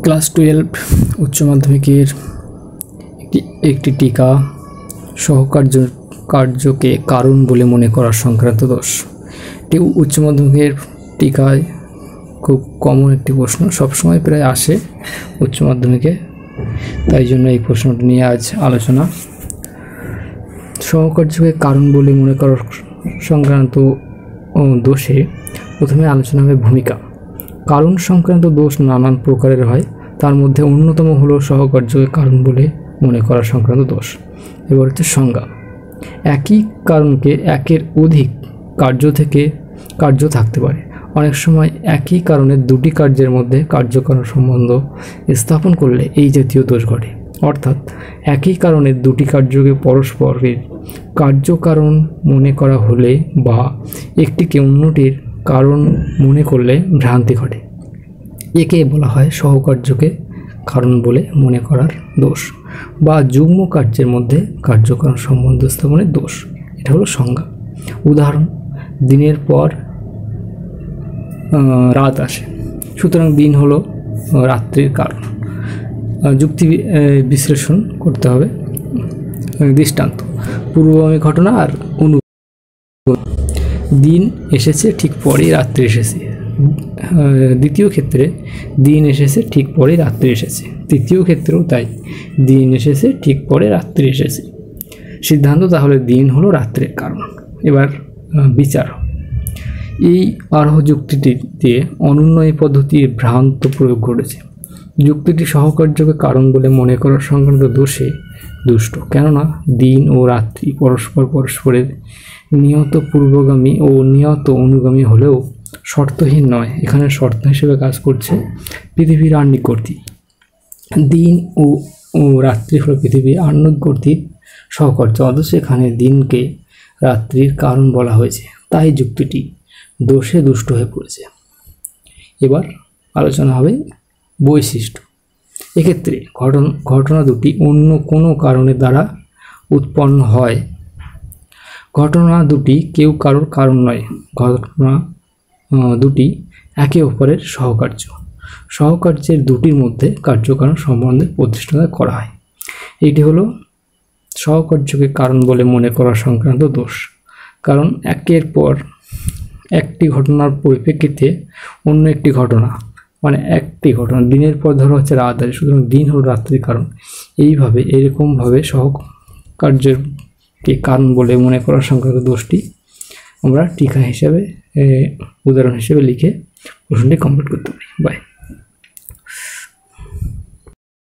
Class 12 উচ্চ মাধ্যমিকের একটি টিকা কার্যকে কারণ বলে মনে করা সংক্রান্ত দোষ। এটি উচ্চ মাধ্যমিকের টিকায় খুব কমন একটি প্রশ্ন, সবসময় প্রায় আসে উচ্চ মাধ্যমিকে, তাই জন্য এই প্রশ্নটি নিয়ে আজ আলোচনা। সহকার্যকে কারণ বলে মনে করা সংক্রান্ত দোষে প্রথমে আলোচনা হবে ভূমিকা। কারণ সংক্রান্ত দোষ নানান প্রকারের হয়, তার মধ্যে অন্যতম হলো সহকার্যকে কারণ বলে মনে করা সংক্রান্ত দোষ। এবার হচ্ছে সংজ্ঞা। একই কারণকে একের অধিক কার্য থাকতে পারে। অনেক সময় একই কারণের দুটি কার্যের মধ্যে কার্যকারণ সম্বন্ধ স্থাপন করলে এই জাতীয় দোষ ঘটে। অর্থাৎ একই কারণের দুটি কার্যকে পরস্পরের কার্যকারণ মনে করা হলে বা একটিকে অন্যটির কারণ মনে করলে ভ্রান্তি ঘটে। একে বলা হয় সহকার্যকে কারণ বলে মনে করার দোষ বা যুগ্ম কার্যের মধ্যে কার্যকারণ সম্বন্ধ স্থাপনের দোষ। এটা হলো সংজ্ঞা। উদাহরণ: দিনের পর রাত আসে, সুতরাং দিন হলো রাত্রির কারণ। যুক্তি বিশ্লেষণ করতে হবে। দৃষ্টান্ত: পূর্বগামী ঘটনা আর দিন এসেছে ঠিক পরেই রাত্রি এসেছে। দ্বিতীয় ক্ষেত্রে দিন এসেছে ঠিক পরে রাত্রি এসেছে। তৃতীয় ক্ষেত্রেও তাই, দিন এসেছে ঠিক পরে রাত্রি এসেছে। সিদ্ধান্ত: তাহলে দিন হলো রাত্রির কারণ। এবার বিচার: এই আরোহ যুক্তিটি দিয়ে অনুন্নয়ী পদ্ধতির ভ্রান্ত প্রয়োগ ঘটেছে। যুক্তিটি সহকার্যকে কারণ বলে মনে করার সংক্রান্ত দোষে দুষ্ট, কেননা দিন ও রাত্রি পরস্পরের নিয়ত পূর্বগামী ও নিয়ত অনুগামী হলেও শর্তহীন নয়। এখানে শর্ত হিসেবে কাজ করছে পৃথিবীর আহ্নিকগতি। দিন ও রাত্রি হলো পৃথিবীর আহ্নিকগতির সহকার্য, অথচ এখানে দিনকে রাত্রির কারণ বলা হয়েছে, তাই যুক্তিটি দোষে দুষ্ট হয়ে পড়েছে। এবার আলোচনা হবে বৈশিষ্ট্য। এক্ষেত্রে ঘটনা দুটি অন্য কোনো কারণের দ্বারা উৎপন্ন হয়। ঘটনা দুটি কেউ কারোর কারণ নয়। ঘটনা দুটি একে অপরের সহকার্য। সহকার্যের দুটির মধ্যে কার্যকারণ সম্বন্ধে প্রতিষ্ঠা করা হয়। এটি হলো সহকার্যকে কারণ বলে মনে করা সংক্রান্ত দোষ। কারণ একের পর একটি ঘটনার পরিপ্রেক্ষিতে অন্য একটি ঘটনা, মানে একটি ঘটনা দিনের পর ধরো হচ্ছে রাত আছে, সুতরাং দিন হলো রাত্রির কারণ। এরকমভাবে সহকার্যকে কারণ বলে মনে করার সংক্রান্ত দোষটি আমরা টিকা হিসাবে উদাহরণ হিসেবে লিখে প্রশ্নটি কমপ্লিট করতে পারি। বাই।